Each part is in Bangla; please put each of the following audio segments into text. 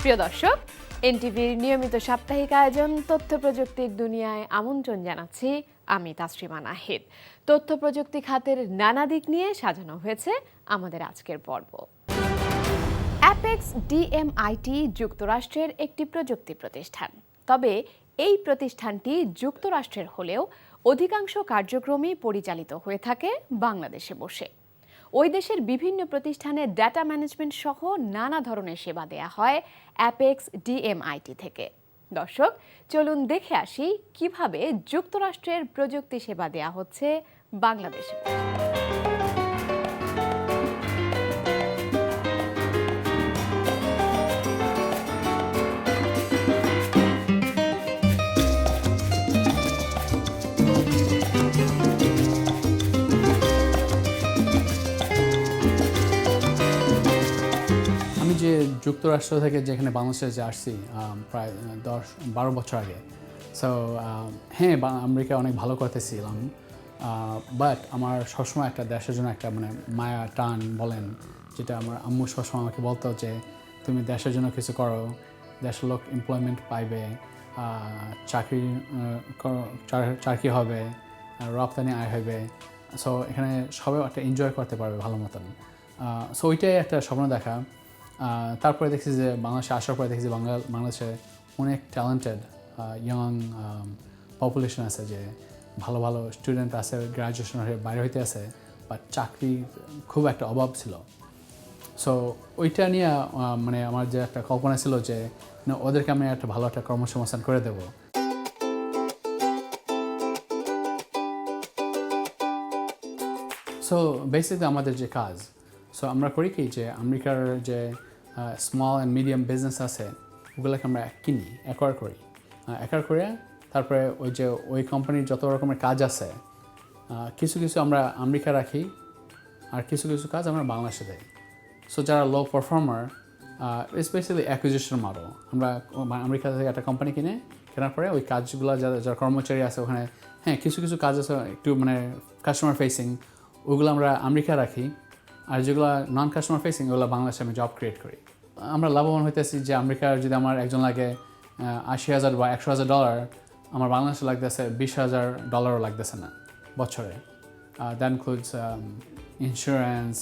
প্রিয় দর্শক, এনটিভির নিয়মিত সাপ্তাহিক আয়োজন তথ্য প্রযুক্তির দুনিয়ায় আমন্ত্রণ জানাচ্ছি আমি তাসরিমা নাহিদ। তথ্য প্রযুক্তি খাতের নানা দিক নিয়ে সাজানো হয়েছে আমাদের আজকের পর্ব। অ্যাপেক্স ডিএমআইটি যুক্তরাষ্ট্রের একটি প্রযুক্তি প্রতিষ্ঠান। তবে এই প্রতিষ্ঠানটি যুক্তরাষ্ট্রের হলেও অধিকাংশ কার্যক্রমই পরিচালিত হয়ে থাকে বাংলাদেশে বসে। ওই দেশের বিভিন্ন প্রতিষ্ঠানে ডেটা ম্যানেজমেন্ট সহ নানা ধরনের সেবা দেয়া হয় অ্যাপেক্স ডিএমআইটি থেকে। দর্শক, চলুন দেখে আসি কিভাবে যুক্তরাষ্ট্রের প্রযুক্তি সেবা দেয়া হচ্ছে বাংলাদেশে। যে যুক্তরাষ্ট্র থেকে যেখানে বাংলাদেশে যে আসছি প্রায় 10-12 বছর আগে। সো হ্যাঁ, আমেরিকা অনেক ভালো করতেছিলাম, বাট আমার সবসময় একটা দেশের জন্য একটা মানে মায়া টান বলেন, যেটা আমার আম্মু সবসময় আমাকে বলতো যে তুমি দেশের জন্য কিছু করো, দেশের লোক এমপ্লয়মেন্ট পাইবে, চাকরি হবে, রপ্তানি আয় হবে। সো এখানে সবাই একটা এনজয় করতে পারবে ভালো মতন। সো ওইটাই একটা স্বপ্ন দেখা। তারপরে দেখছি যে বাংলাদেশে আসার পরে দেখছি বাংলাদেশে অনেক ট্যালেন্টেড ইয়ং পপুলেশন আছে, যে ভালো ভালো স্টুডেন্ট আছে, গ্র্যাজুয়েশন হয়ে বাইরে হইতে আছে, বাট চাকরি খুব একটা অভাব ছিল। সো ওইটা নিয়ে মানে আমার যে একটা কল্পনা ছিল যে ওদেরকে আমি একটা ভালো একটা কর্মসংস্থান করে দেবো। সো বেসিক্যালি আমাদের যে কাজ, সো আমরা করি কি যে আমেরিকার যে স্মল অ্যান্ড মিডিয়াম বিজনেস আছে ওগুলোকে আমরা কিনি, অ্যাকোয়ার করি, অ্যাকোয়ার করে তারপরে ওই কোম্পানির যত রকমের কাজ আছে কিছু কিছু আমরা আমেরিকা রাখি, আর কিছু কিছু কাজ আমরা বাংলাদেশে দেই। সো যারা লো পারফর্মার, স্পেশালি অ্যাকুইজিশন মডেল, আমরা আমেরিকা থেকে একটা কোম্পানি কেনার পরে ওই কাজগুলো যারা কর্মচারী আছে ওখানে, হ্যাঁ কিছু কিছু কাজ আছে একটু মানে কাস্টমার ফেসিং, ওগুলো আমরা আমেরিকা রাখি, আর যেগুলো নন কাস্টমার ফেসিং ওগুলো বাংলাদেশে আমি জব ক্রিয়েট করি। আমরা লাভবান হইতেছি যে আমেরিকার যদি আমার একজন লাগে $80,000 বা $100,000, আমার বাংলাদেশে লাগতেছে $20,000 লাগতেছে না বছরে। That includes insurance,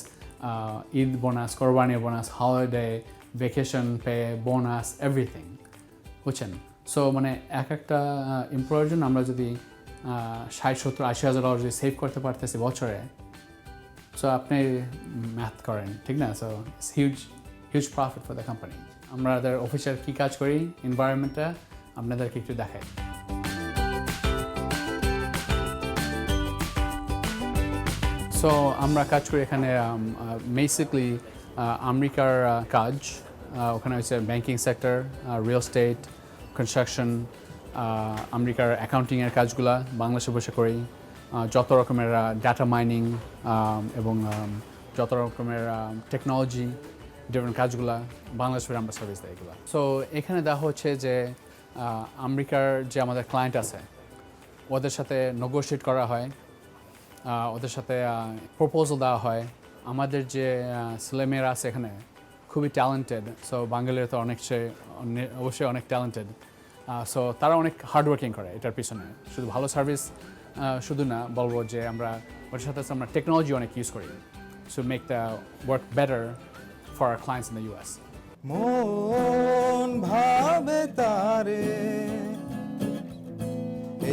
Eid bonus, Qurbani bonus, holiday, vacation pay, bonus, everything, বুঝছেন? সো মানে একটা এমপ্লয়ের জন্য আমরা যদি $60,000-70,000 যদি সেভ করতে পারতেছি বছরে, সো আপনি ম্যাথ করেন, ঠিক না? So it's huge profit for the company. আমাদের অফিসের কী কাজ করি, এনভায়রনমেন্টটা আপনাদেরকে একটু দেখাই। সো আমরা কাজ করি এখানে বেসিকলি আমেরিকার কাজ, ওখানে হচ্ছে banking sector, real estate, construction, আমেরিকার অ্যাকাউন্টিংয়ের কাজগুলা বাংলাদেশে বসে করি, যত রকমের ডাটা মাইনিং এবং যত রকমের টেকনোলজি ডিফারেন্ট কাজগুলা বাংলাদেশের আমরা সার্ভিস দেয় এগুলো। সো এখানে দেওয়া হচ্ছে যে আমেরিকার যে আমাদের ক্লায়েন্ট আছে ওদের সাথে নেগোশিয়েট করা হয়, ওদের সাথে প্রপোজাল দেওয়া হয়। আমাদের যে ছেলেমেয়েরা আছে এখানে খুবই ট্যালেন্টেড, সো বাঙালিরা তো অবশ্যই অনেক ট্যালেন্টেড। সো তারা অনেক হার্ডওয়ার্কিং করে এটার পিছনে, শুধু ভালো সার্ভিস শুধু না, বলবো যে আমরা ওটার সাথে আমরা টেকনোলজি অনেক ইউজ করি to make the work better for our clients in the US. মন ভাবে তারে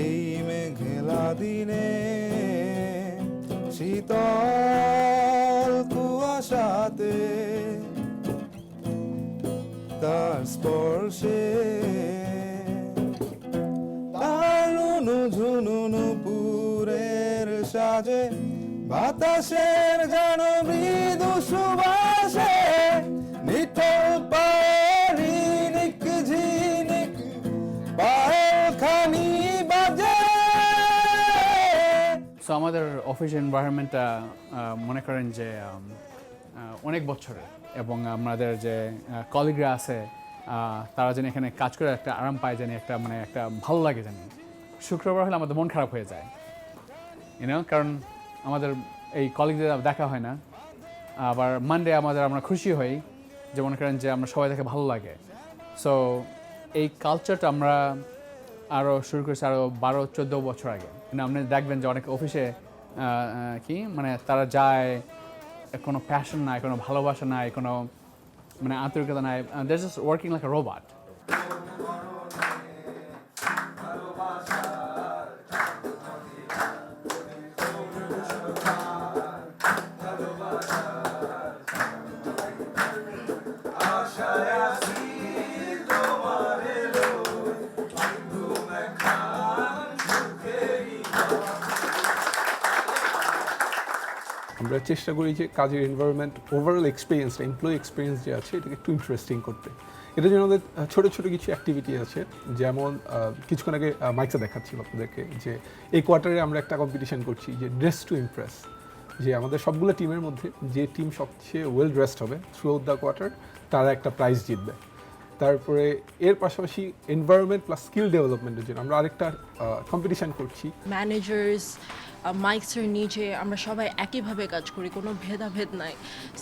এই মেঘলা দিনে, শীতল কুয়াশাতে তার স্পর্শে, তার ঝুনুঝুনু পুরের সাজে, বাতাসের যেন মৃদু সুবাসে, নিঠল পায়ের ঝিনিক ঝিনিক পায়খানি বাজে। সো আমাদের অফিস এনভায়রনমেন্টটা মনে করেন যে অনেক বছরের, এবং আমাদের যে কলিগরা আছে তারা যেন এখানে কাজ করে একটা আরাম পায়, জানি একটা মানে একটা ভালো লাগে, জানি শুক্রবার হলে আমাদের মন খারাপ হয়ে যায়, কারণ আমাদের এই কলিগদের দেখা হয় না। আবার মানডে আমরা খুশি হই, যে মনে করেন যে আমরা সবাই দেখে ভালো লাগে। সো এই কালচারটা আমরা আরও শুরু করেছি আরও 12-14 বছর আগে। কিন্তু আপনি দেখবেন যে অনেক অফিসে কি মানে তারা যায়, কোনো প্যাশন নাই, কোনো ভালোবাসা নাই, কোনো মানে আন্তরিকতা নাই, they just working like a robot. আমরা চেষ্টা করি যে কাজের এনভায়রনমেন্ট ওভারঅল এক্সপিরিয়েন্সটা এমপ্লয়ি এক্সপিরিয়েন্স যে আছে এটাকে একটু ইন্টারেস্টিং করতে। এটার জন্য আমাদের ছোটো ছোটো কিছু অ্যাক্টিভিটি আছে, যেমন কিছুক্ষণ আগে মাইকটা দেখাচ্ছিল আপনাদেরকে যে এই কোয়ার্টারে আমরা একটা কম্পিটিশন করছি যে ড্রেস টু ইমপ্রেস, যে আমাদের সবগুলো টিমের মধ্যে যে টিম সবচেয়ে ওয়েল ড্রেসড হবে থ্রু আউট দ্য কোয়ার্টার তারা একটা প্রাইজ জিতবে। তারপরে এর পাশাপাশি এনভায়রনমেন্ট প্লাস স্কিল ডেভেলপমেন্টের জন্য আমরা আরেকটা কম্পিটিশন করছি। ম্যানেজার্স মাইক্সের নিচে আমরা সবাই একইভাবে কাজ করি, কোনো ভেদাভেদ নাই।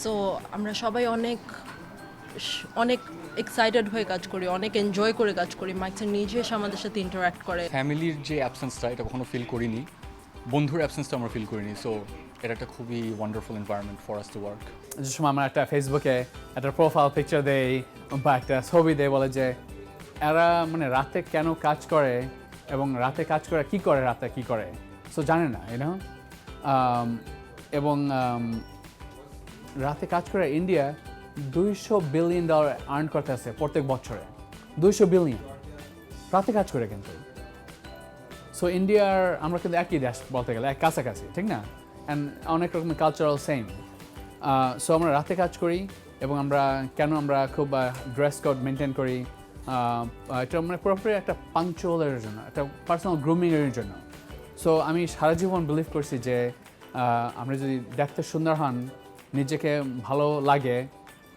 সো আমরা সবাই অনেক এক্সাইটেড হয়ে কাজ করি, অনেক এনজয় করে কাজ করি। মাইক্সের নিচে এসে আমাদের সাথে ইন্টারাক্ট করে। ফ্যামিলির যে অ্যাবসেন্সটা এটা কখনো ফিল করিনি, বন্ধুর অ্যাবসেন্সটা আমরা ফিল করিনি। সো এটা একটা খুবই wonderful environment for us to work. যে সময় আমরা একটা ফেসবুকে একটা প্রোফাইল পিকচার দেই বা একটা ছবি দেই, বলে যে এরা মানে রাতে কেন কাজ করে এবং রাতে কাজ করে কি করে, রাতে কি করে, সো জানে না, ইউনো। এবং রাতে কাজ করে ইন্ডিয়া $200 বিলিয়ন আর্ন করতে আছে প্রত্যেক বছরে, 200 বিলিয়ন রাতে কাজ করে কিন্তু। সো ইন্ডিয়ার আমরা কিন্তু একই দেশ বলতে গেলে, এক কাছাকাছি, ঠিক না? অ্যান্ড অনেক রকমের কালচারাল সেম। সো আমরা রাতে কাজ করি এবং আমরা খুব ড্রেস কোড মেনটেন করি। এটা মানে পুরোপুরি একটা পাংচুয়ালের জন্য, একটা পার্সোনাল গ্রুমিংয়ের জন্য। সো আমি সারা জীবন বিলিভ করছি যে আপনি যদি দেখতে সুন্দর হন, নিজেকে ভালো লাগে,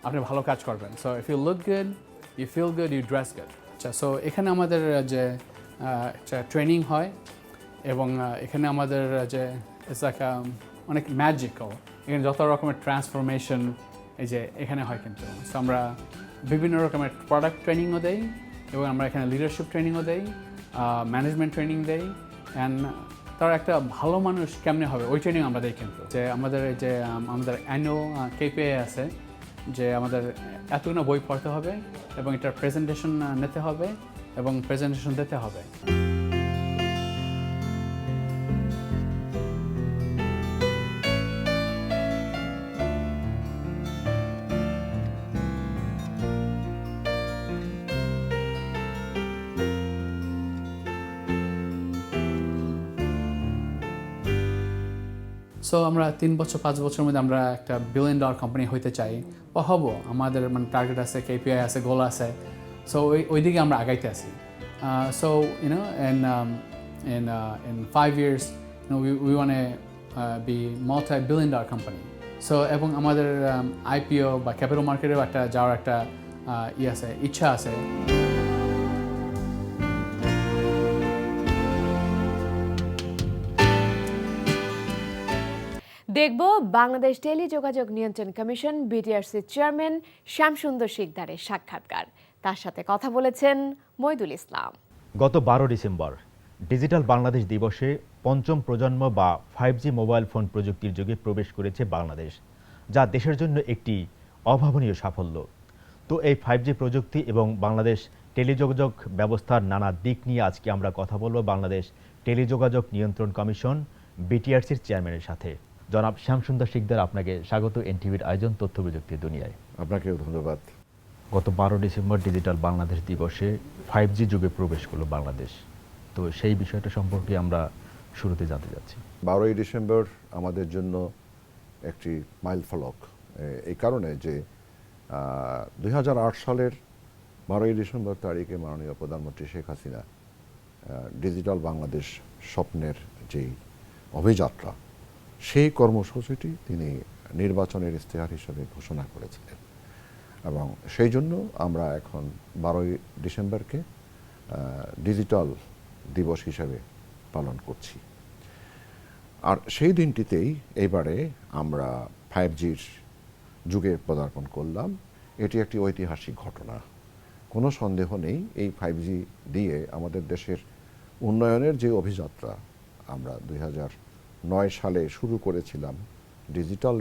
আপনি ভালো কাজ করবেন। So if you look good, you feel good, you dress good. আচ্ছা, সো এখানে আমাদের যে একটা ট্রেনিং হয় এবং এখানে আমাদের যে অনেক ম্যাজিক্যাল, এখানে যত রকমের ট্রান্সফরমেশন এই যে এখানে হয় কিন্তু। সো আমরা বিভিন্ন রকমের প্রোডাক্ট ট্রেনিংও দেই এবং আমরা এখানে লিডারশিপ ট্রেনিংও দেই, ম্যানেজমেন্ট ট্রেনিং দেই। অ্যান্ড তার একটা ভালো মানুষ কেমনে হবে ওই ট্রেনিং আমরা দিই কিন্তু। যে আমাদের এই যে আমাদের অ্যানুয়াল KPI আছে যে আমাদের এতগুলো বই পড়তে হবে এবং এটার প্রেজেন্টেশন নিতে হবে এবং প্রেজেন্টেশন দিতে হবে। সো আমরা 3-5 বছরের মধ্যে আমরা একটা $1 বিলিয়ন কোম্পানি হইতে চাই বা হব। আমাদের মানে টার্গেট আছে, KPI আছে, গোল আছে। সো ওই দিকে আমরা আগাইতে আছি। So YONO in 5 years we want to be multi-billion dollar company. So এবং আমাদের IPO বা ক্যাপিটাল মার্কেটেও একটা যাওয়ার একটা ইচ্ছা আছে। দেখব বাংলাদেশ টেলিযোগাযোগ নিয়ন্ত্রণ কমিশন BTRC চেয়ারম্যান শ্যামসুন্দর শিকদারের সাক্ষাৎকার। তার সাথে কথা বলেছেন মইদুল ইসলাম। গত 12 ডিসেম্বর ডিজিটাল বাংলাদেশ দিবসে পঞ্চম প্রজন্ম বা 5G মোবাইল ফোন প্রযুক্তির যুগে প্রবেশ করেছে বাংলাদেশ, যা দেশের জন্য একটি অভাবনীয় সাফল্য। তো এই 5G প্রযুক্তি এবং বাংলাদেশ টেলিযোগাযোগ ব্যবস্থার নানা দিক নিয়ে আজকে আমরা কথা বলবো বাংলাদেশ টেলিযোগাযোগ নিয়ন্ত্রণ কমিশন BTRCর চেয়ারম্যানের সাথে। জনাব শ্যামসুন্দর শিকদার, আপনাকে স্বাগত NTVর আয়োজন তথ্য প্রযুক্তির দুনিয়ায়। আপনাকেও ধন্যবাদ। গত 12 ডিসেম্বর ডিজিটাল বাংলাদেশ দিবসে 5G যুগে প্রবেশ করলো বাংলাদেশ, তো সেই বিষয়টা সম্পর্কে আমরা শুরুতে জানতে চাচ্ছি। 12ই ডিসেম্বর আমাদের জন্য একটি মাইলফলক, এই কারণে যে 2008 সালের 12ই ডিসেম্বর তারিখে মাননীয় প্রধানমন্ত্রী শেখ হাসিনা ডিজিটাল বাংলাদেশ স্বপ্নের যেই অভিযাত্রা, সেই কর্মসূচিটি তিনি নির্বাচনের ইশতেহার হিসেবে ঘোষণা করেছিলেন এবং সেই জন্য আমরা এখন 12ই ডিসেম্বরকে ডিজিটাল দিবস হিসেবে পালন করছি। আর সেই দিনটিতেই এইবারে আমরা 5Gর যুগে পদার্পণ করলাম। এটি একটি ঐতিহাসিক ঘটনা। কোনো সন্দেহ নেই এই 5G দিয়ে আমাদের দেশের উন্নয়নের যে অভিযাত্রা আমরা 2009 সালে শুরু করেছিলাম ডিজিটাল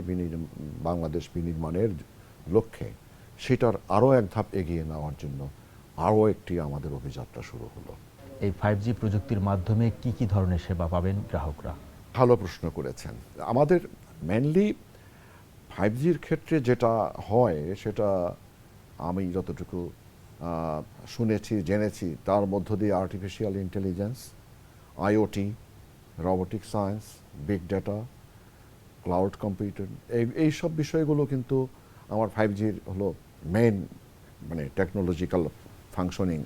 বাংলাদেশ বিনির্মাণের লক্ষ্যে, সেটার আরও এক ধাপ এগিয়ে নেওয়ার জন্য আরও একটি আমাদের অভিযাত্রা শুরু হলো। এই 5G প্রযুক্তির মাধ্যমে কি কি ধরনের সেবা পাবেন গ্রাহকরা? ভালো প্রশ্ন করেছেন। আমাদের মেনলি 5Gর ক্ষেত্রে যেটা হয় সেটা আমি যতটুকু শুনেছি জেনেছি তার মধ্য দিয়ে artificial intelligence, IoT, robotic science, big data, cloud computing, এই সব বিষয়গুলো কিন্তু আমার 5Gর হলো মেইন মানে টেকনোলজিক্যাল ফাংশনিং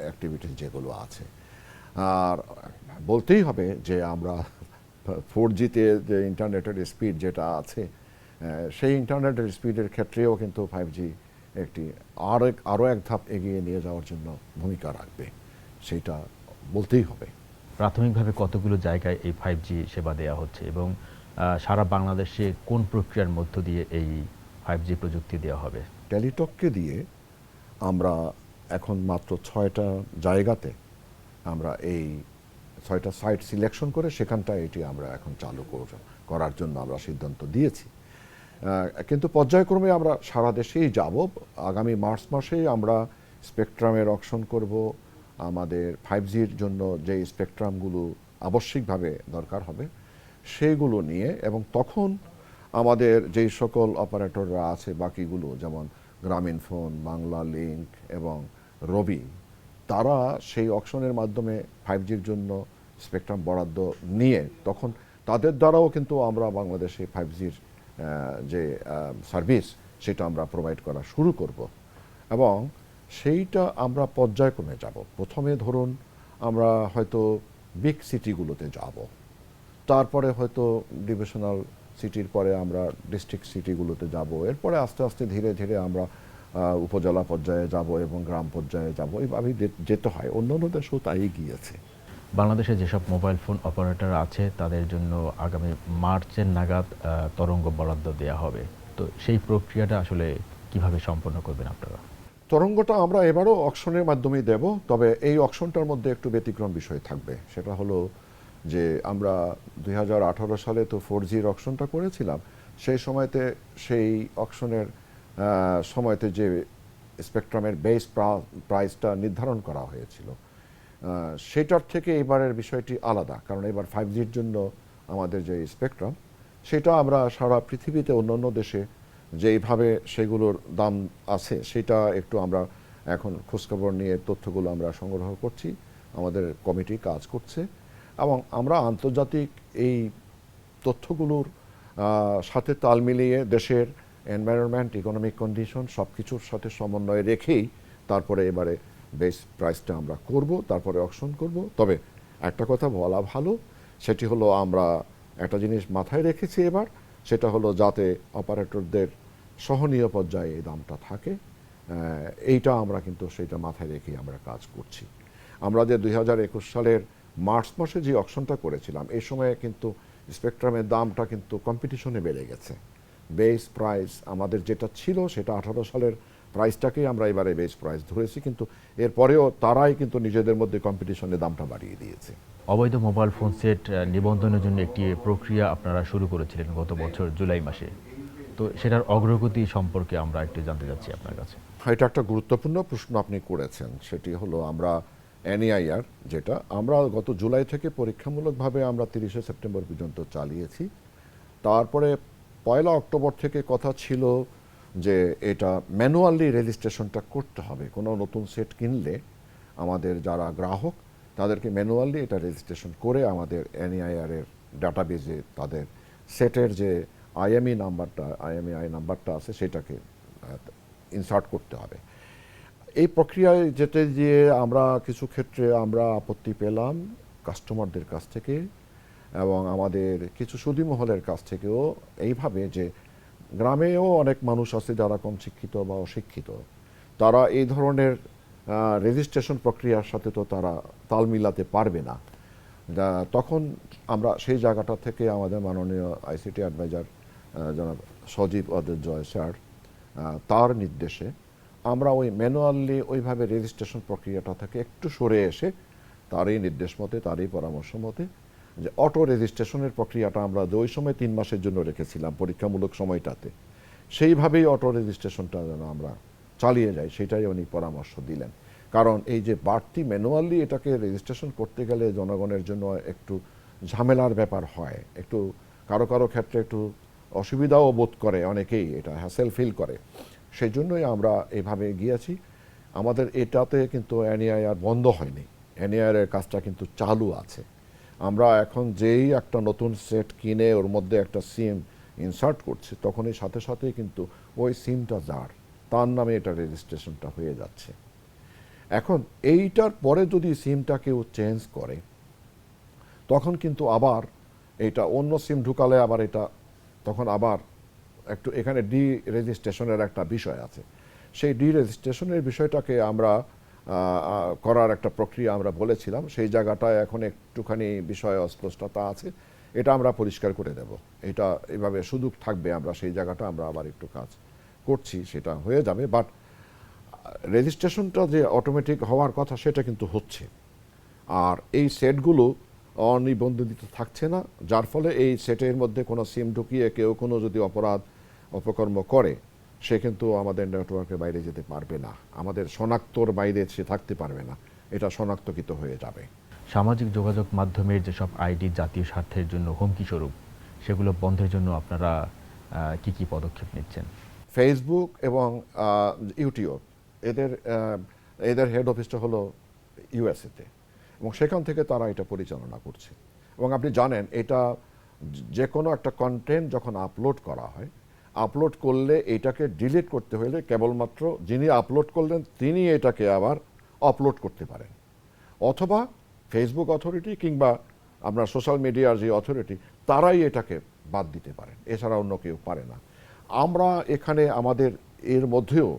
অ্যাক্টিভিটিস যেগুলো আছে। আর বলতেই হবে যে আমরা 4Gতে যে ইন্টারনেটের স্পিড যেটা আছে সেই ইন্টারনেটের স্পিডের ক্ষেত্রেও কিন্তু 5G একটি আরও এক ধাপ এগিয়ে নিয়ে যাওয়ার জন্য ভূমিকা রাখবে, সেটা বলতেই হবে। প্রাথমিকভাবে কতগুলো জায়গায় এই 5G সেবা দেওয়া হচ্ছে এবং সারা বাংলাদেশে কোন প্রক্রিয়ার মধ্য দিয়ে এই 5G প্রযুক্তি দেওয়া হবে? টেলিটককে দিয়ে আমরা এখন মাত্র 6টা জায়গাতে আমরা এই 6টা সাইট সিলেকশন করে সেখানটায় এটি আমরা এখন চালু করার জন্য আমরা সিদ্ধান্ত দিয়েছি। কিন্তু পর্যায়ক্রমে আমরা সারা দেশেই যাব। আগামী মার্চ মাসেই আমরা স্পেকট্রামের অকশন করব আমাদের 5Gর জন্য যে স্পেকট্রামগুলো আবশ্যিকভাবে দরকার হবে সেইগুলো নিয়ে, এবং তখন আমাদের যেই সকল অপারেটররা আছে বাকিগুলো যেমন গ্রামীণফোন, বাংলা লিংক এবং রবি, তারা সেই অকশনের মাধ্যমে 5Gর জন্য স্পেকট্রাম বরাদ্দ নিয়ে তখন তাদের দ্বারাও কিন্তু আমরা বাংলাদেশে 5Gর যে সার্ভিস সেটা আমরা প্রোভাইড করা শুরু করব, এবং সেইটা আমরা পর্যায়ক্রমে যাব। প্রথমে ধরুন আমরা হয়তো বিগ সিটিগুলোতে যাব, তারপরে হয়তো ডিভিশনাল সিটির পরে আমরা ডিস্ট্রিক্ট সিটিগুলোতে যাব, এরপরে আস্তে আস্তে ধীরে ধীরে আমরা উপজেলা পর্যায়ে যাব এবং গ্রাম পর্যায়ে যাব, এইভাবে যেতে হয়। অন্যান্য দেশেও তাই গিয়েছে। বাংলাদেশে যেসব মোবাইল ফোন অপারেটর আছে তাদের জন্য আগামী মার্চের নাগাদ তরঙ্গ বরাদ্দ দেওয়া হবে, তো সেই প্রক্রিয়াটা আসলে কিভাবে সম্পন্ন করবেন আপনারা? তরঙ্গটা আমরা এবারও অকশনের মাধ্যমেই দেব, তবে এই অকশনটার মধ্যে একটু ব্যতিক্রম বিষয় থাকবে। সেটা হলো যে আমরা 2018 সালে তো 4Gর অকশনটা করেছিলাম, সেই সময়তে সেই অকশনের সময়তে যে স্পেকট্রামের বেস প্রাইসটা নির্ধারণ করা হয়েছিল সেটার থেকে এবারের বিষয়টি আলাদা, কারণ এবার 5Gর জন্য আমাদের যে স্পেকট্রাম সেটা আমরা সারা পৃথিবীতে অন্যান্য দেশে যেইভাবে সেগুলোর দাম আছে সেটা একটু আমরা এখন খোঁজখবর নিয়ে তথ্যগুলো আমরা সংগ্রহ করছি, আমাদের কমিটি কাজ করছে, এবং আমরা আন্তর্জাতিক এই তথ্যগুলোর সাথে তাল মিলিয়ে দেশের এনভায়রনমেন্ট, ইকোনমিক কন্ডিশন সব কিছুর সাথে সমন্বয় রেখেই তারপরে এবারে বেস প্রাইসটা আমরা করব, তারপরে অকশন করব। তবে একটা কথা বলা ভালো, সেটি হলো আমরা একটা জিনিস মাথায় রেখেছি এবার, সেটা হলো যাতে অপারেটরদের সহনীয় পর্যায়ে এই দামটা থাকে, এইটা আমরা কিন্তু সেটা মাথায় রেখেই আমরা কাজ করছি। আমরা যে 2021 সালের মার্চ মাসে যে অকশনটা করেছিলাম এই সময়ে কিন্তু স্পেকট্রামের দামটা কিন্তু কম্পিটিশনে বেড়ে গেছে। বেস প্রাইস আমাদের যেটা ছিল সেটা 18 সালের প্রাইসটাকেই আমরা এবারে বেস প্রাইস ধরেছি, কিন্তু এরপরেও তারাই কিন্তু নিজেদের মধ্যে কম্পিটিশনে দামটা বাড়িয়ে দিয়েছে। অবৈধ মোবাইল ফোন সেট নিবন্ধনের জন্য একটি প্রক্রিয়া আপনারা শুরু করেছিলেন গত বছর জুলাই মাসে, তো সেটার অগ্রগতি সম্পর্কে আমরা একটু জানতে চাচ্ছি আপনার কাছে। এটা একটা গুরুত্বপূর্ণ প্রশ্ন আপনি করেছেন। সেটি হলো আমরা NAIR যেটা আমরা গত জুলাই থেকে পরীক্ষামূলকভাবে আমরা 30শে সেপ্টেম্বর পর্যন্ত চালিয়েছি, তারপরে 1 অক্টোবর থেকে কথা ছিল যে এটা ম্যানুয়ালি রেজিস্ট্রেশনটা করতে হবে। কোনো নতুন সেট কিনলে আমাদের যারা গ্রাহক তাদেরকে ম্যানুয়ালি এটা রেজিস্ট্রেশন করে আমাদের NAIR এর ডাটাবেজে তাদের সেটের যে IMEI নাম্বারটা আছে সেটাকে ইনসার্ট করতে হবে। এই প্রক্রিয়ায় যেতে গিয়ে আমরা কিছু ক্ষেত্রে আমরা আপত্তি পেলাম কাস্টমারদের কাছ থেকে এবং আমাদের কিছু সুদী মহলের কাছ থেকেও, এইভাবে যে গ্রামেও অনেক মানুষ আছে যারা কম শিক্ষিত বা অশিক্ষিত, তারা এই ধরনের রেজিস্ট্রেশন প্রক্রিয়ার সাথে তো তারা তাল মিলাতে পারবে না। তখন আমরা সেই জায়গাটা থেকে আমাদের মাননীয় ICT অ্যাডভাইজার জনাব সজীব অদ্বৈত জয় স্যার, তার নির্দেশে আমরা ওই ম্যানুয়ালি ওইভাবে রেজিস্ট্রেশন প্রক্রিয়াটা থেকে একটু সরে এসে তারই নির্দেশ মতে, তারই পরামর্শ মতে যে অটো রেজিস্ট্রেশনের প্রক্রিয়াটা আমরা যে ওই সময় 3 মাসের জন্য রেখেছিলাম পরীক্ষামূলক সময়টাতে, সেইভাবেই অটো রেজিস্ট্রেশনটা যেন আমরা চালিয়ে যাই, সেটাই উনি পরামর্শ দিলেন। কারণ এই যে বাড়তি ম্যানুয়ালি এটাকে রেজিস্ট্রেশন করতে গেলে জনগণের জন্য একটু ঝামেলার ব্যাপার হয়, একটু কারো কারো ক্ষেত্রে একটু অসুবিধাও বোধ করে, অনেকেই এটা হ্যাসেল ফিল করে। সেই জন্যই আমরা এভাবে গিয়েছি। আমাদের এটাতে কিন্তু এনএআইআর বন্ধ হয়নি, এনএআইআর এর কাজটা কিন্তু চালু আছে। আমরা এখন যেই একটা নতুন সেট কিনে ওর মধ্যে একটা সিম ইনসার্ট করছি, তখনই সাথে সাথেই কিন্তু ওই সিমটা যার, তার নামে এটা রেজিস্ট্রেশনটা হয়ে যাচ্ছে। এখন এইটার পরে যদি সিমটা কেউ চেঞ্জ করে, তখন কিন্তু আবার এটা অন্য সিম ঢুকালে আবার এটা তখন আবার একটু এখানে ডি রেজিস্ট্রেশনের একটা বিষয় আছে। সেই ডি রেজিস্ট্রেশনের বিষয়টাকে আমরা করার একটা প্রক্রিয়া আমরা বলেছিলাম, সেই জায়গাটায় এখন একটুখানি বিষয় অস্পষ্টতা আছে, এটা আমরা পরিষ্কার করে দেব। এটা এভাবে সুযোগ থাকবে, আমরা সেই জায়গাটা আমরা আবার একটু কাজ করছি, সেটা হয়ে যাবে। বাট রেজিস্ট্রেশনটা যে অটোমেটিক হওয়ার কথা সেটা কিন্তু হচ্ছে। আর এই সেটগুলো অনিবন্ধিত থাকছে না, যার ফলে এই সেটের মধ্যে কোনো সিম ঢুকিয়ে কেউ কোনো যদি অপকর্ম করে, সে কিন্তু আমাদের নেটওয়ার্কের বাইরে যেতে পারবে না, আমাদের শনাক্তর বাইরে সে থাকতে পারবে না, এটা শনাক্তকৃত হয়ে যাবে। সামাজিক যোগাযোগ মাধ্যমের যেসব আইডি জাতীয় স্বার্থের জন্য হুমকি স্বরূপ, সেগুলো বন্ধের জন্য আপনারা কি কি পদক্ষেপ নিচ্ছেন? ফেসবুক এবং ইউটিউব এদের হেড অফিসটা হলো ইউএসএতে, এবং সেখান থেকে তারা এটা পরিচালনা করছে। এবং আপনি জানেন এটা যে কোনো একটা কন্টেন্ট যখন আপলোড করা হয়, আপলোড করলে এটাকে ডিলিট করতে হলে কেবলমাত্র যিনি আপলোড করলেন তিনি এটাকে আবার আপলোড করতে পারেন, অথবা ফেসবুক অথরিটি কিংবা আপনার সোশ্যাল মিডিয়ার যে অথরিটি তারাই এটাকে বাদ দিতে পারেন, এছাড়া অন্য কেউ পারে না। আমরা এখানে আমাদের এর মধ্যেও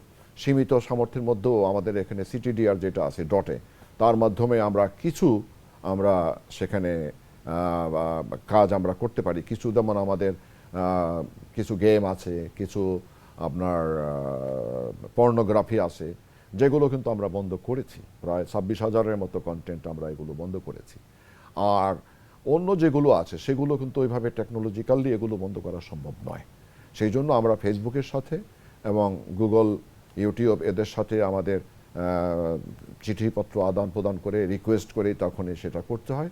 সীমিত সামর্থ্যের মধ্যেও আমাদের এখানে সিটিডিআর যেটা আছে ডটে, তার মাধ্যমে আমরা সেখানে কাজ আমরা করতে পারি। কিছু যেমন আমাদের কিছু গেম আছে, কিছু আপনার পর্নোগ্রাফি আছে, যেগুলো কিন্তু আমরা বন্ধ করেছি। প্রায় 26,000-এর মতো কন্টেন্ট আমরা এগুলো বন্ধ করেছি। আর অন্য যেগুলো আছে সেগুলো কিন্তু ওইভাবে টেকনোলজিক্যালি এগুলো বন্ধ করা সম্ভব নয়। সেই জন্য আমরা ফেসবুকের সাথে এবং গুগল, ইউটিউব এদের সাথে আমাদের চিঠিপত্র আদান প্রদান করে রিকোয়েস্ট করে তখনই সেটা করতে হয়।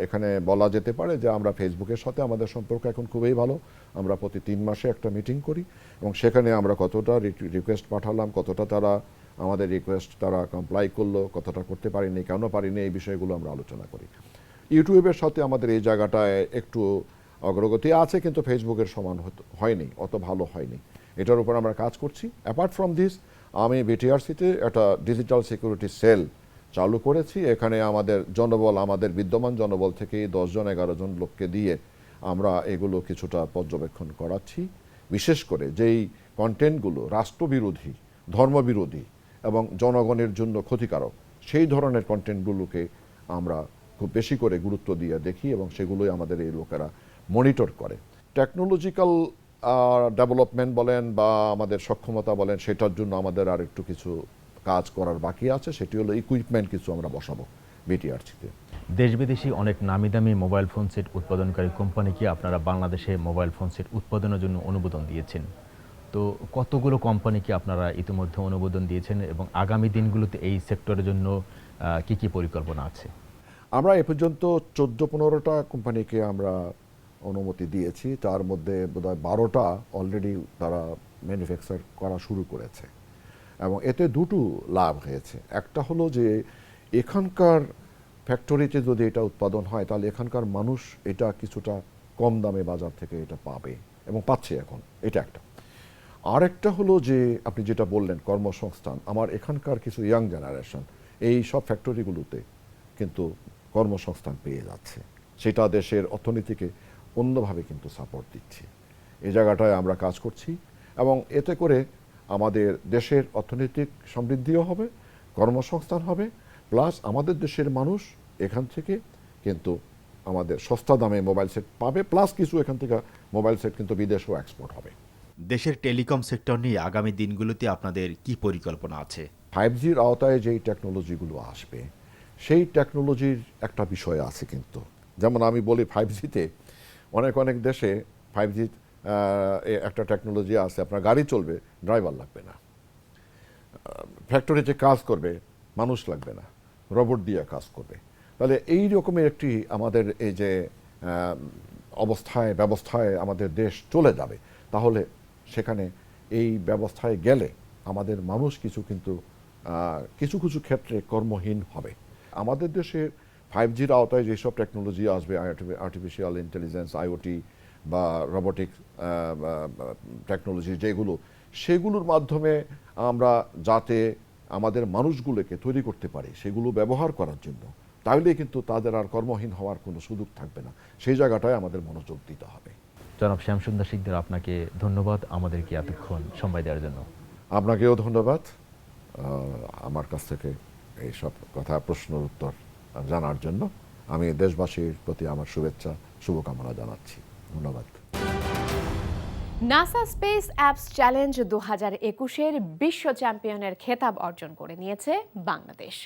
এখানে বলা যেতে পারে যে আমরা ফেসবুকের সাথে আমাদের সম্পর্ক এখন খুবই ভালো। আমরা প্রতি 3 মাসে একটা মিটিং করি এবং সেখানে আমরা কতটা রিকোয়েস্ট পাঠালাম, কতটা তারা আমাদের রিকোয়েস্ট তারা কমপ্লাই করলো, কতটা করতে পারিনি, কেন পারিনি, এই বিষয়গুলো আমরা আলোচনা করি। ইউটিউবের সাথে আমাদের এই জায়গাটায় একটু অগ্রগতি আছে, কিন্তু ফেসবুকের সমান হয়নি, অত ভালো হয়নি। এটার উপর আমরা কাজ করছি। অ্যাপার্ট ফ্রম দিস, আমি বিটিআরসিতে একটা ডিজিটাল সিকিউরিটি সেল চালু করেছি। এখানে আমাদের জনবল, আমাদের বিদ্যমান জনবল থেকে 10-11 জন লোককে দিয়ে আমরা এগুলো কিছুটা পর্যবেক্ষণ করাচ্ছি। বিশেষ করে যেই কন্টেন্টগুলো রাষ্ট্রবিরোধী, ধর্মবিরোধী এবং জনগণের জন্য ক্ষতিকারক, সেই ধরনের কন্টেন্টগুলোকে আমরা খুব বেশি করে গুরুত্ব দিয়ে দেখি এবং সেগুলোই আমাদের এই লোকেরা মনিটর করে। টেকনোলজিক্যাল ডেভেলপমেন্ট বলেন বা আমাদের সক্ষমতা বলেন, সেটার জন্য আমাদের আর একটু কিছু কাজ করার বাকি আছে। সেটি হলো ইকুইপমেন্ট কিছু আমরা বসাবো বিটিআরসিতে। দেশ বিদেশি অনেক নামি দামি মোবাইল ফোন সেট উৎপাদনকারী কোম্পানিকে আপনারা বাংলাদেশে মোবাইল ফোন সেট উৎপাদনের জন্য অনুমোদন দিয়েছেন। তো কতগুলো কোম্পানিকে আপনারা ইতিমধ্যে অনুমোদন দিয়েছেন এবং আগামী দিনগুলোতে এই সেক্টরের জন্য কি কি পরিকল্পনা আছে? আমরা এ পর্যন্ত 14-15টা কোম্পানিকে আমরা অনুমতি দিয়েছি। তার মধ্যে বোধহয় 12টা অলরেডি তারা ম্যানুফ্যাকচার করা শুরু করেছে এবং এতে দুটো লাভ হয়েছে। একটা হলো যে এখানকার ফ্যাক্টরিতে যদি এটা উৎপাদন হয় তাহলে এখানকার মানুষ এটা কিছুটা কম দামে বাজার থেকে এটা পাবে এবং পাচ্ছে এখন, এটা একটা। আরেকটা হলো যে আপনি যেটা বললেন কর্মসংস্থান, আমার এখানকার কিছু ইয়াং জেনারেশন এই সব ফ্যাক্টরিগুলোতে কিন্তু কর্মসংস্থান পেয়ে যাচ্ছে, সেটা দেশের অর্থনীতিকে অন্যভাবে কিন্তু সাপোর্ট দিচ্ছে। এই জায়গাটায় আমরা কাজ করছি এবং এতে করে আমাদের দেশের অর্থনৈতিক সমৃদ্ধিও হবে, কর্মসংস্থান হবে, প্লাস আমাদের দেশের মানুষ এখান থেকে কিন্তু আমাদের সস্তা দামে মোবাইল সেট পাবে, প্লাস কিছু এখান থেকে মোবাইল সেট কিন্তু বিদেশেও এক্সপোর্ট হবে। দেশের টেলিকম সেক্টর নিয়ে আগামী দিনগুলোতে আপনাদের কি পরিকল্পনা আছে? 5Gর আওতায় যেই টেকনোলজিগুলো আসবে সেই টেকনোলজির একটা বিষয় আছে কিন্তু, যেমন আমি বলি 5Gতে অনেক দেশে 5G একটা টেকনোলজি আছে, আপনার গাড়ি চলবে, ড্রাইভার লাগবে না, ফ্যাক্টরিতে কাজ করবে, মানুষ লাগবে না, রোবট দিয়ে কাজ করবে। তাহলে এই রকমের একটি আমাদের এই যে ব্যবস্থায় আমাদের দেশ চলে যাবে, তাহলে সেখানে এই ব্যবস্থায় গেলে আমাদের মানুষ কিছু ক্ষেত্রে কর্মহীন হবে। আমাদের দেশে 5Gর আওতায় যেসব টেকনোলজি আসবে, আর্টিফিশিয়াল ইন্টেলিজেন্স, আইওটি বা রোবোটিক টেকনোলজি সেগুলোর মাধ্যমে আমরা যাতে আমাদের মানুষগুলোকে তৈরি করতে পারি সেগুলো ব্যবহার করার জন্য, তাহলে কিন্তু তাদের আর কর্মহীন হওয়ার কোনো সুযোগ থাকবে না। সেই জায়গাটায় আমাদের মনোযোগ দিতে হবে। জনাব শ্যামসুন্দর শিকদার, আপনাকে ধন্যবাদ আমাদেরকে এতক্ষণ সময় দেওয়ার জন্য। আপনাকেও ধন্যবাদ আমার কাছ থেকে এইসব প্রশ্নের উত্তর জানার জন্য। আমি দেশবাসীর প্রতি আমার শুভেচ্ছা শুভকামনা জানাচ্ছি। ধন্যবাদ। নাসা স্পেস অ্যাপস চ্যালেঞ্জ 2021-এর বিশ্ব চ্যাম্পিয়নের খেতাব অর্জন করে নিয়েছে Bangladesh.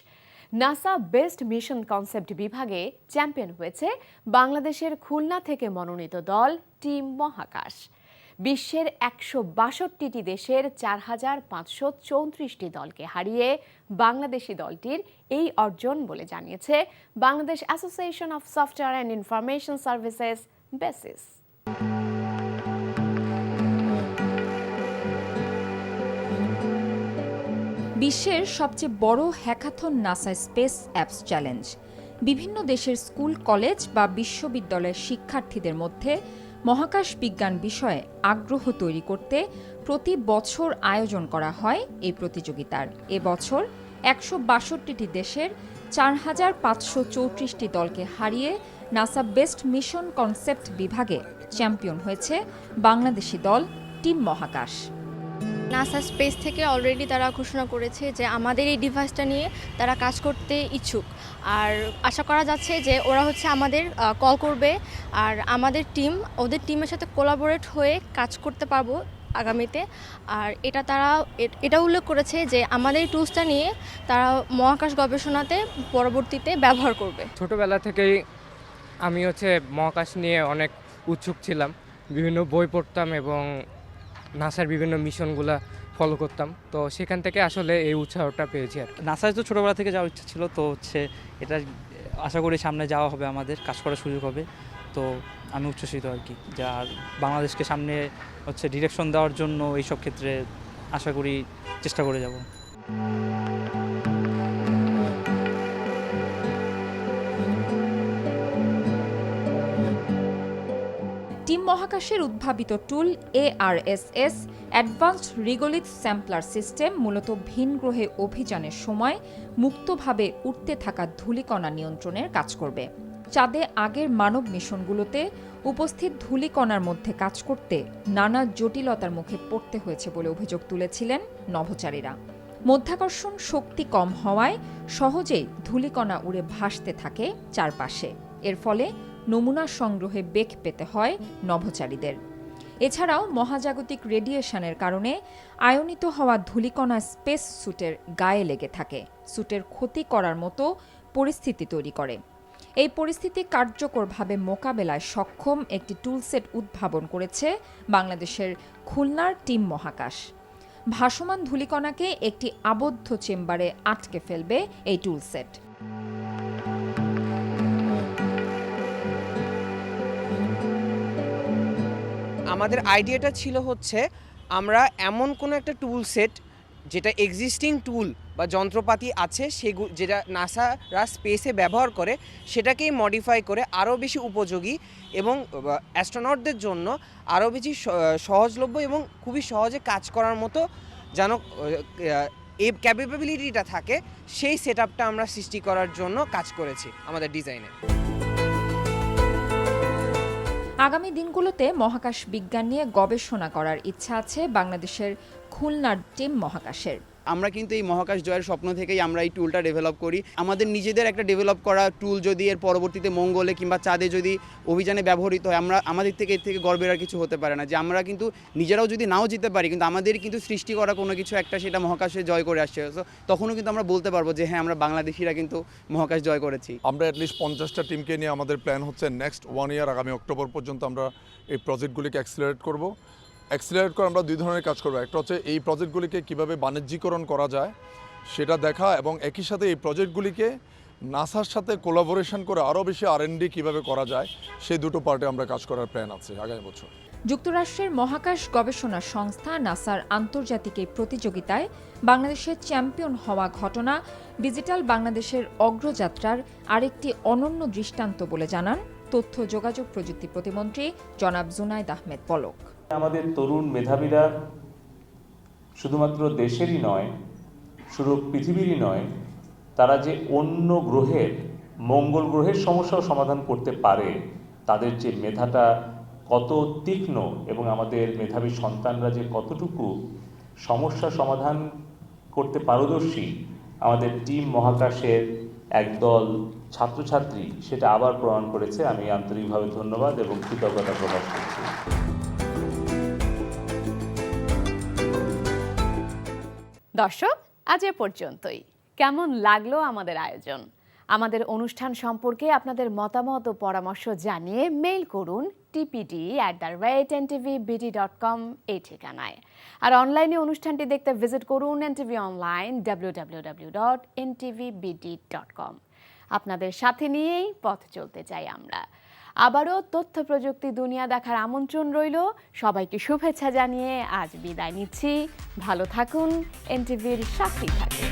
NASA best mission concept বিভাগে চ্যাম্পিয়ন হয়েছে বাংলাদেশের খুলনা থেকে মনোনীত দল টিম মহাকাশ। বিশ্বের 162টি দেশের 4534টি দলকে হারিয়ে বাংলাদেশি দলটির এই অর্জন বলে জানিয়েছে Bangladesh association of software and information services basis. বিশ্বের সবচেয়ে বড় hackathon NASA space apps challenge. বিভিন্ন দেশের স্কুল, কলেজ বা বিশ্ববিদ্যালয়ের শিক্ষার্থীদের মধ্যে মহাকাশ বিজ্ঞান বিষয়ে আগ্রহ তৈরি করতে প্রতি বছর আয়োজন করা হয় এই প্রতিযোগিতার। এবছর 162টি দেশের 4534টি দলকে হারিয়ে নাসা বেস্ট মিশন কনসেপ্ট বিভাগে চ্যাম্পিয়ন হয়েছে বাংলাদেশি দল টিম মহাকাশ। নাসা স্পেস থেকে অলরেডি তারা ঘোষণা করেছে যে আমাদের এই ডিভাইসটা নিয়ে তারা কাজ করতে ইচ্ছুক, আর আশা করা যাচ্ছে যে ওরা আমাদের কল করবে, আর আমাদের ওদের টিমের সাথে কোলাবোরেট হয়ে কাজ করতে পারবো আগামীতে। আর এটা উল্লেখ করেছে যে আমাদের এই টুলসটা নিয়ে তারা মহাকাশ গবেষণাতে পরবর্তীতে ব্যবহার করবে। ছোটোবেলা থেকেই আমি মহাকাশ নিয়ে অনেক উৎসুক ছিলাম, বিভিন্ন বই পড়তাম এবং নাসার বিভিন্ন মিশনগুলো ফলো করতাম, তো সেখান থেকে আসলে এই উৎসাহটা পেয়েছি। আর নাসায় তো ছোটোবেলা থেকে যাওয়ার ইচ্ছা ছিল, তো এটা আশা করি সামনে যাওয়া হবে, আমাদের কাজ করার সুযোগ হবে, তো আমি উচ্ছ্বসিত আর কি। যা বাংলাদেশকে সামনে ডিরেকশন দেওয়ার জন্য এইসব ক্ষেত্রে আশা করি চেষ্টা করে যাব। টিম মহাকাশের উদ্ভাবিত টুল ARSS অ্যাডভান্সড রিগোলিথ স্যাম্পলার সিস্টেম মূলত ভিন গ্রহে অভিযানের সময় মুক্তভাবে উঠতে থাকা ধূলিকণা নিয়ন্ত্রণের কাজ করবে। চাঁদে আগের মানব মিশনগুলোতে উপস্থিত ধূলিকণার মধ্যে কাজ করতে নানা জটিলতার মুখে পড়তে হয়েছে বলে অভিযোগ তুলেছিলেন নভোচারীরা। মধ্যাকর্ষণ শক্তি কম হওয়ায় সহজেই ধূলিকণা উড়ে ভাসতে থাকে চারপাশে। এর ফলে নমুনা সংগ্রহে বেগ পেতে হয় নভোচারীদের। এছাড়াও মহাজাগতিক রেডিয়েশনের কারণে আয়নিত হওয়া ধূলিকণা স্পেস স্যুটের গায়ে লেগে থাকে, স্যুটের ক্ষতি করার মতো পরিস্থিতি তৈরি করে। এই পরিস্থিতি কার্যকরভাবে মোকাবেলায় সক্ষম একটি টুলসেট উদ্ভাবন করেছে বাংলাদেশের খুলনার টিম মহাকাশ। ভাসমান ধূলিকণাকে একটি আবদ্ধ চেম্বারে আটকে ফেলবে এই টুলসেট। আমাদের আইডিয়াটা ছিল আমরা এমন কোনো একটা টুল সেট যেটা এক্সিস্টিং টুল বা যন্ত্রপাতি আছে যেটা নাসারা স্পেসে ব্যবহার করে সেটাকেই মডিফাই করে আরও বেশি উপযোগী এবং অ্যাস্ট্রোনটদের জন্য আরও বেশি সহজলভ্য এবং খুবই সহজে কাজ করার মতো যেন এই ক্যাপাবিলিটিটা থাকে, সেই সেটআপটা আমরা সৃষ্টি করার জন্য কাজ করেছি আমাদের ডিজাইনে। আগামী দিনগুলোতে মহাকাশ বিজ্ঞান নিয়ে গবেষণা করার ইচ্ছা আছে বাংলাদেশের খুলনার টিম মহাকাশের। আমরা কিন্তু এই মহাকাশ জয়ের স্বপ্ন থেকেই আমরা এই টুলটা ডেভেলপ করি। আমাদের নিজেদের একটা ডেভেলপ করা টুল যদি এর পরবর্তীতে মঙ্গলে কিংবা চাঁদে যদি অভিযানে ব্যবহৃত হয়, আমাদের থেকে এর থেকে গর্বের আর কিছু হতে পারে না, যে আমরা কিন্তু নিজেরাও যদি নাও জিতে পারি, কিন্তু আমাদের কিন্তু সৃষ্টি করা কোনো কিছু একটা সেটা মহাকাশে জয় করে আসছে। তো তখনও কিন্তু আমরা বলতে পারবো যে হ্যাঁ, আমরা বাংলাদেশিরা কিন্তু মহাকাশ জয় করেছি। আমরা অ্যাটলিস্ট 50টা টিমকে নিয়ে আমাদের প্ল্যান হচ্ছে নেক্সট 1 ইয়ার, আগামী অক্টোবর পর্যন্ত আমরা এই প্রজেক্টগুলিকে অ্যাক্সিলারেট করব। করে আমরা 2 ধরনের কাজ করবো। একটা হচ্ছে এই প্রজেক্টগুলিকে কীভাবে বাণিজ্যিকরণ করা যায় সেটা দেখা, এবং একই সাথে এই প্রজেক্টগুলিকে নাসার সাথে কোলাবোরেশন করে আরও বেশি R&D কীভাবে করা যায় সেই দুটো পার্টে আমরা কাজ করার প্ল্যান আছে আগামী বছর। যুক্তরাষ্ট্রের মহাকাশ গবেষণা সংস্থা নাসার আন্তর্জাতিক এই প্রতিযোগিতায় বাংলাদেশের চ্যাম্পিয়ন হওয়া ঘটনা ডিজিটাল বাংলাদেশের অগ্রযাত্রার আরেকটি অনন্য দৃষ্টান্ত বলে জানান তথ্য যোগাযোগ প্রযুক্তি প্রতিমন্ত্রী জনাব জুনায়েদ আহমেদ পলক। আমাদের তরুণ মেধাবীরা শুধুমাত্র দেশেরই নয়, শুধু পৃথিবীরই নয়, তারা যে অন্য গ্রহের, মঙ্গল গ্রহের সমস্যাও সমাধান করতে পারে, তাদের যে মেধাটা কত তীক্ষ্ণ এবং আমাদের মেধাবী সন্তানরা যে কতটুকু সমস্যা সমাধান করতে পারদর্শী, আমাদের টিম মহাকাশের একদল ছাত্রছাত্রী সেটা আবার প্রমাণ করেছে। আমি আন্তরিকভাবে ধন্যবাদ এবং কৃতজ্ঞতা প্রকাশ করছি। দর্শক, আজ এ পর্যন্তই। কেমন লাগলো আমাদের আয়োজন? আমাদের অনুষ্ঠান সম্পর্কে আপনাদের মতামত ও পরামর্শ জানিয়ে মেইল করুন tpd@ntvbd.com এই ঠিকানায়। আর অনলাইনে অনুষ্ঠানটি দেখতে ভিজিট করুন NTV অনলাইন www.ntvbd.com। আপনাদের সাথে নিয়েই পথ চলতে চাই আমরা। আবারও তথ্য প্রযুক্তি দুনিয়া দেখার আমন্ত্রণ রইল। সবাইকে শুভেচ্ছা জানিয়ে আজ বিদায় নিচ্ছি। ভালো থাকুন, NTVর সাথেই থাকুন।